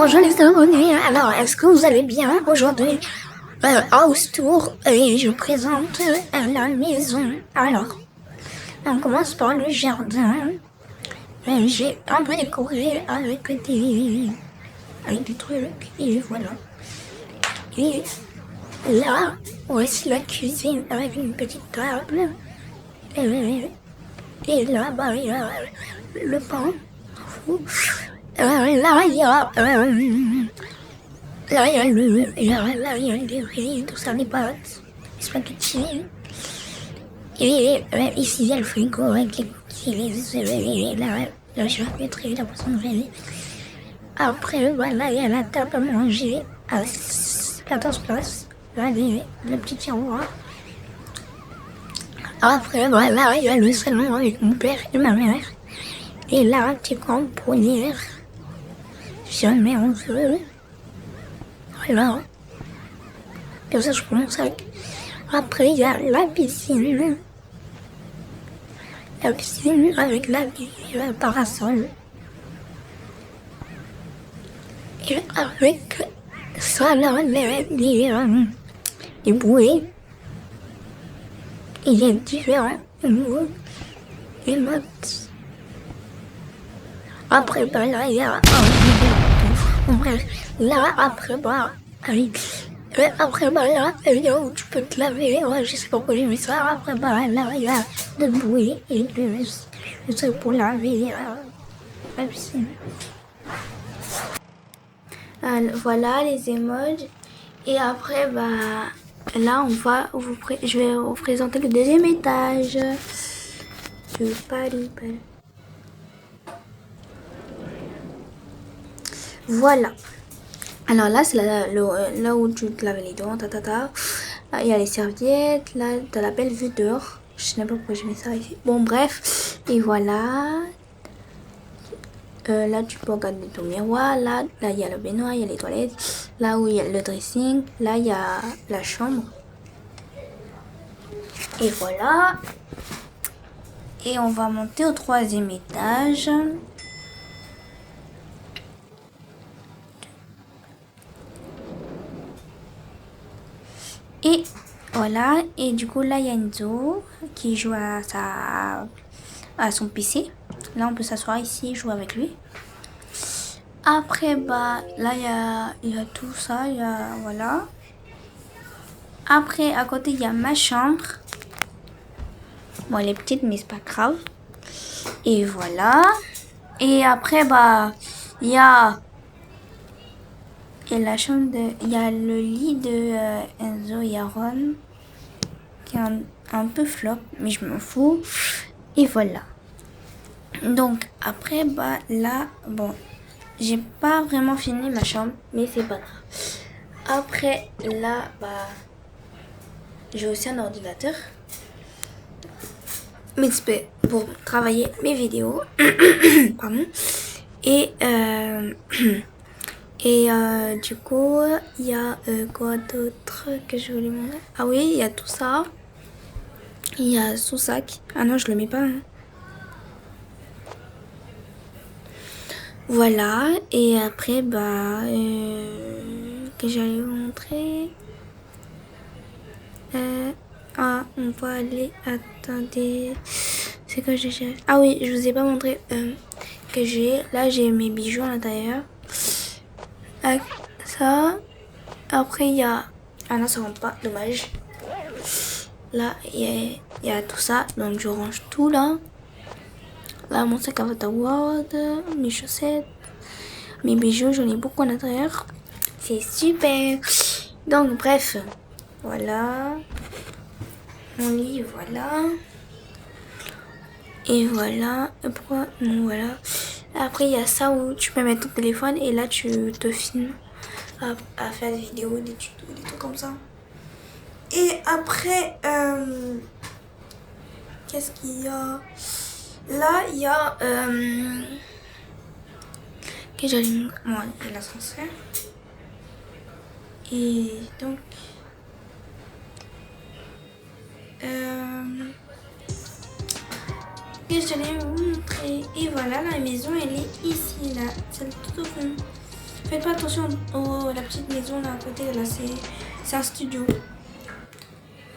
Bonjour les abonnés, alors est-ce que vous allez bien aujourd'hui? House Tour, et je présente la maison. Alors, on commence par le jardin. J'ai un peu décoré avec des trucs, et voilà. Et là, voici la cuisine avec une petite table. Et là-bas, il y a le pain. Là, il y a... Là, il y a des riz, tout ça, des pâtes, des spaghettis. Et ici, il y a le frigo avec les cookies, la charcuterie, la poisson grillée. Après, voilà, il y a la table à manger à 14 places. Là, le petit tiroir. Après, voilà, il y a le salon avec mon père et ma mère. Et là, un petit camp pour lire. Jamais on veut. Voilà. Comme ça, je prends mon sac. Après, il y a la piscine. La piscine avec la vue, le parasol. Et avec ça, là, les bouées. Il est différent. Les notes. Après, bah, là, il y a... Bref, là, après, bah... Après, bah, là, il y a où tu peux te laver. Ouais, je sais pas pourquoi j'ai mis ça. Après, bah, là, il y a de bouée et de trucs pour laver. La piscine. Voilà les emojis. Et après, bah... Là, je vais vous présenter le deuxième étage de Paris. Voilà. Alors là, c'est là où tu te laves les dents, Là, il y a les serviettes. Là, t'as la belle vue dehors. Je sais pas pourquoi j'ai mis ça ici. Bon, bref. Et voilà. Là, tu peux regarder ton miroir. Là, il y a le baignoire, il y a les toilettes. Là où il y a le dressing. Là, il y a la chambre. Et voilà. Et on va monter au troisième étage. Et voilà. Et du coup, là, il y a Enzo qui joue à son PC. Là, on peut s'asseoir ici et jouer avec lui. Après, bah, là, il y a tout ça. Voilà. Après, à côté, il y a ma chambre. Bon, elle est petite, mais c'est pas grave. Et voilà. Et après, bah, il y a la chambre il y a le lit de Enzo et Aaron, qui est un peu flop, mais je m'en fous. Et voilà. Donc, après, bah, là, bon, j'ai pas vraiment fini ma chambre, mais c'est pas grave. Après, là, bah, j'ai aussi un ordinateur. Mais c'est pour travailler mes vidéos. Pardon. Et du coup, il y a quoi d'autre que je voulais montrer? Ah oui, il y a tout ça. Il y a sous sac. Ah non, je le mets pas. Hein. Voilà. Et après, bah, que j'allais vous montrer. On va aller. Attendez. C'est quoi j'ai cherché? Ah oui, je vous ai pas montré que j'ai. Là, j'ai mes bijoux à l'intérieur. Ça. Après, il y a. Ah non, ça rentre pas. Dommage. Là, il y a tout ça. Donc, je range tout là. Là, mon sac à Waterworld. Mes chaussettes. Mes bijoux, j'en ai beaucoup à l'intérieur. C'est super. Donc, bref. Voilà. Mon lit, voilà. Et voilà. Pourquoi? Voilà. Après, il y a ça où tu peux mettre ton téléphone et là, tu te filmes à faire des vidéos, des tutos, des trucs comme ça. Et après, qu'est-ce qu'il y a? Là, il y a... que j'allume... Moi, il y a l'ascenseur. Et donc... que j'allais vous montrer. Et voilà, la maison, elle est ici, là. Celle tout au fond. Faites pas attention à la petite maison là à côté, là c'est un studio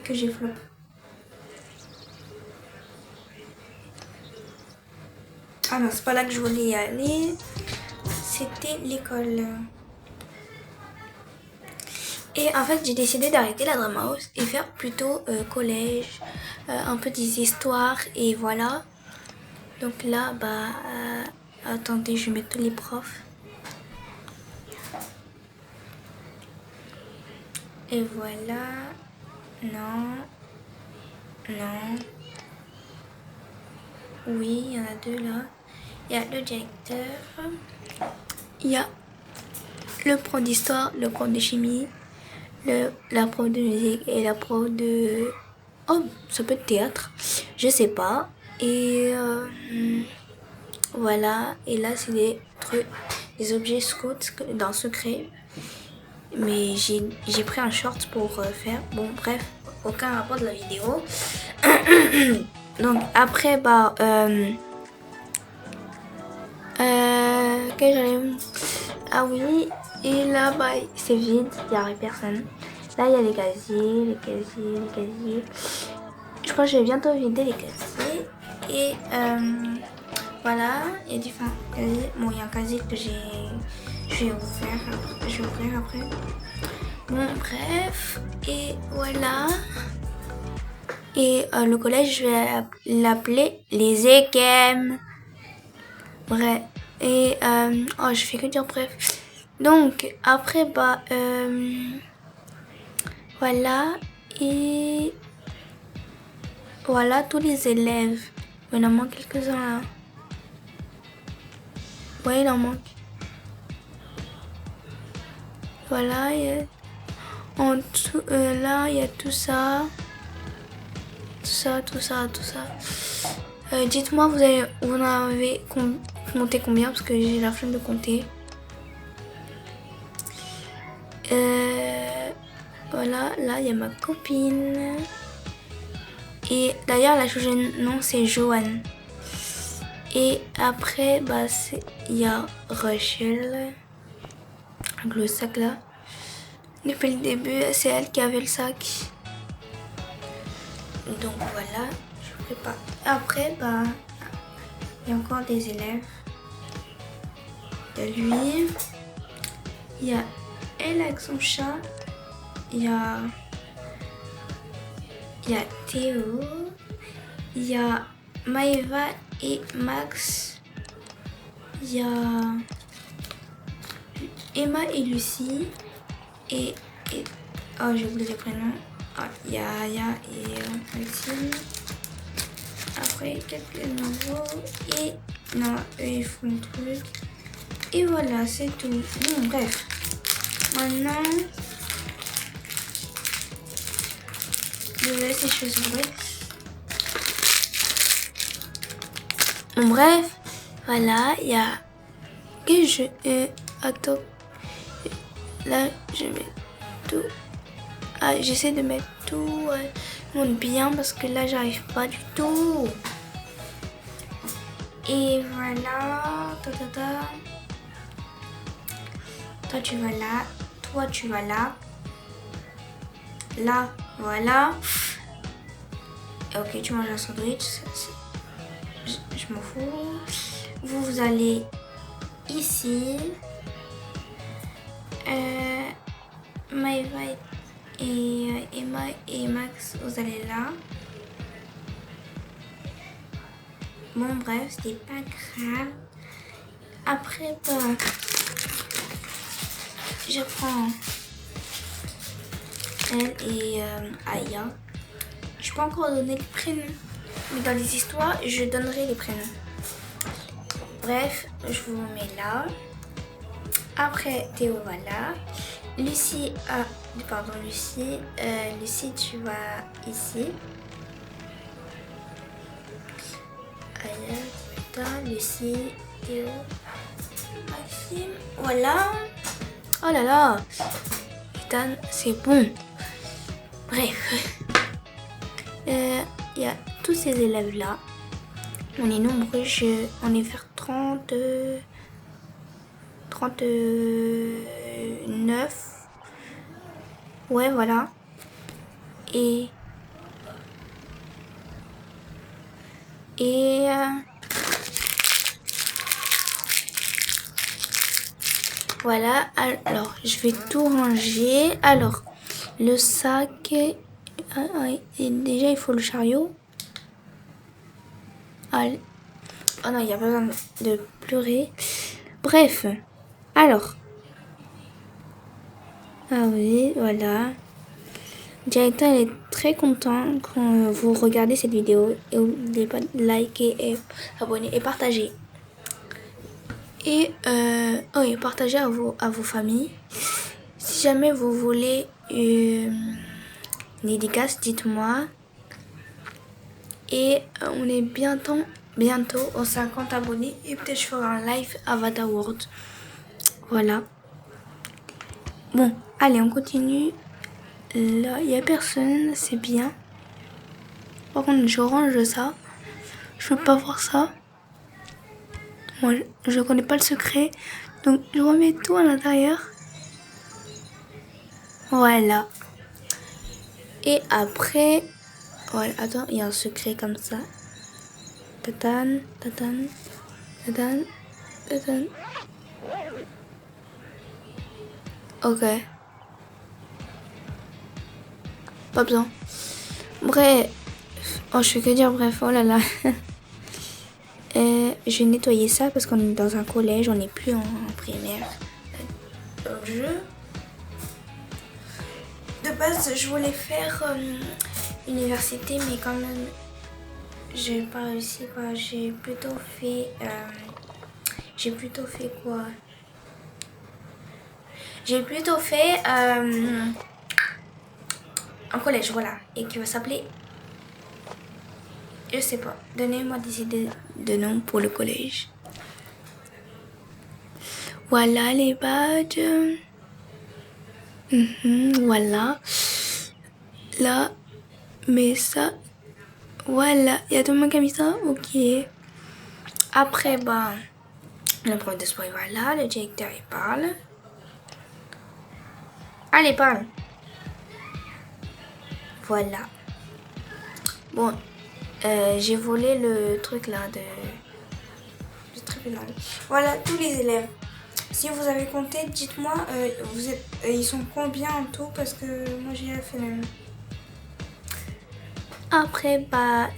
que j'ai flop. Ah non, c'est pas là que je voulais y aller. C'était l'école. Et en fait, j'ai décidé d'arrêter la drama house et faire plutôt collège, un peu des histoires et voilà. Donc là, attendez, je vais mettre tous les profs. Et voilà. Non. Non. Oui, il y en a deux là. Il y a le directeur. Il y a le prof d'histoire, le prof de chimie, la prof de musique et la prof de... Oh, ça peut être théâtre. Je sais pas. Et voilà. Et là, c'est des trucs, des objets scouts dans secret. Mais j'ai pris un short pour faire. Bon, bref, aucun rapport de la vidéo. Donc après, ah oui, et là, c'est vide, il n'y a personne. Là, il y a les casiers. Je crois que je vais bientôt vider les casiers. Et voilà, il y a différents casiers. Bon, il y a un casier que je vais ouvrir après. Bon, bref, et voilà. Et le collège, je vais l'appeler les Ekem. Bref. Et je fais que dire bref. Donc après voilà. Et voilà tous les élèves. Il en manque quelques-uns là. Ouais, il en manque. Voilà. En tout, là, il y a tout ça. Tout ça. Dites-moi, vous en avez compté combien parce que j'ai la flemme de compter. Voilà, là il y a ma copine. Et d'ailleurs, la chouchouine, nom c'est Joanne. Et après, il y a Rachel. Avec le sac là. Depuis le début, c'est elle qui avait le sac. Donc voilà, je prépare. Après, il y a encore des élèves. Il y a lui. Il y a elle avec son chat. Il y a Théo. Il y a Maëva et Max. Il y a Emma et Lucie. Et oh, j'ai oublié les prénoms. Il y a Aya et Maxime. Après, quelques nouveaux. Et non, eux ils font le truc. Et voilà, c'est tout. Bon, bref. Maintenant, je vais laisser les choses s'ouvrir. Bon, bref. Voilà, il y a que je... attends. Là, je mets tout. Ah, j'essaie de mettre tout bien parce que là, j'arrive pas du tout. Et voilà. Toi, tu vas là. Toi, tu vas là. Là, voilà. Ok, tu manges un sandwich. Je m'en fous. Vous allez ici. Maëva et Emma et Max, vous allez là. Bon, bref, c'était pas grave. Après, je prends elle et Aya. Je peux encore donner les prénoms, mais dans les histoires, je donnerai les prénoms. Bref, je vous mets là. Après, Théo va là. Lucie, Lucie, tu vas ici. Aya, putain, Lucie, Théo, Maxime. Voilà. Oh là là. Putain, c'est bon. Bref. Il y a tous ces élèves là. On est nombreux. On est vers 30 39. Ouais, voilà. Et voilà, alors je vais tout ranger. Alors, le sac, et déjà il faut le chariot. Allez. Oh non, il n'y a pas besoin de pleurer. Bref, alors. Ah oui, voilà. Le directeur est très content quand vous regardez cette vidéo. Et n'oubliez pas de liker et abonner et partager. Et partagez à vos familles. Si jamais vous voulez une dédicace, dites-moi. Et on est bientôt aux 50 abonnés. Et peut-être je ferai un live Avatar World. Voilà. Bon, allez, on continue. Là, il n'y a personne, c'est bien. Par contre, je range ça. Je veux pas voir ça. Moi, je connais pas le secret. Donc, je remets tout à l'intérieur. Voilà. Et après... Voilà, attends, il y a un secret comme ça. Tatan, tatan, tatan, tatan. Ok. Pas besoin. Bref. Oh, je fais que dire bref. Oh là là. Je vais nettoyer ça parce qu'on est dans un collège. On n'est plus en primaire. De base, je voulais faire université, mais quand même, j'ai pas réussi quoi. J'ai plutôt fait quoi? J'ai plutôt fait un collège, voilà, et qui va s'appeler, je sais pas. Donnez-moi des idées de nom pour le collège. Voilà les badges. Voilà. Là, mais ça, voilà. Il y a tout le monde qui a mis ça. Ok. Après, bah, le prof de sport, voilà. Le directeur, il parle. Allez, parle. Voilà. Bon, j'ai volé le truc là du tribunal. Voilà, tous les élèves. Si vous avez compté, dites-moi, ils sont combien en tout parce que moi j'ai fait le même. Après, bah,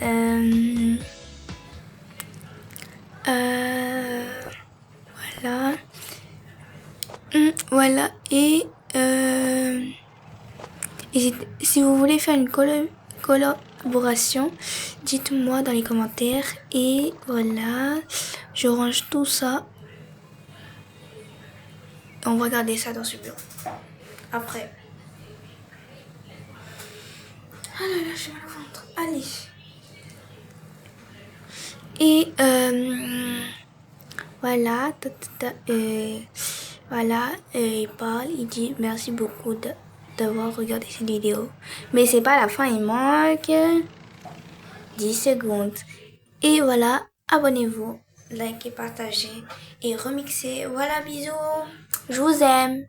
voilà. Voilà, et si vous voulez faire une collaboration, dites-moi dans les commentaires. Et voilà, je range tout ça. On va garder ça dans ce bureau. Après. Ah là là, j'ai mal au ventre. Allez. Et voilà. Voilà. Il parle. Il dit merci beaucoup d'avoir regardé cette vidéo. Mais c'est pas la fin. Il manque 10 secondes. Et voilà. Abonnez-vous. Likez, partagez et remixez. Voilà, bisous. Je vous aime.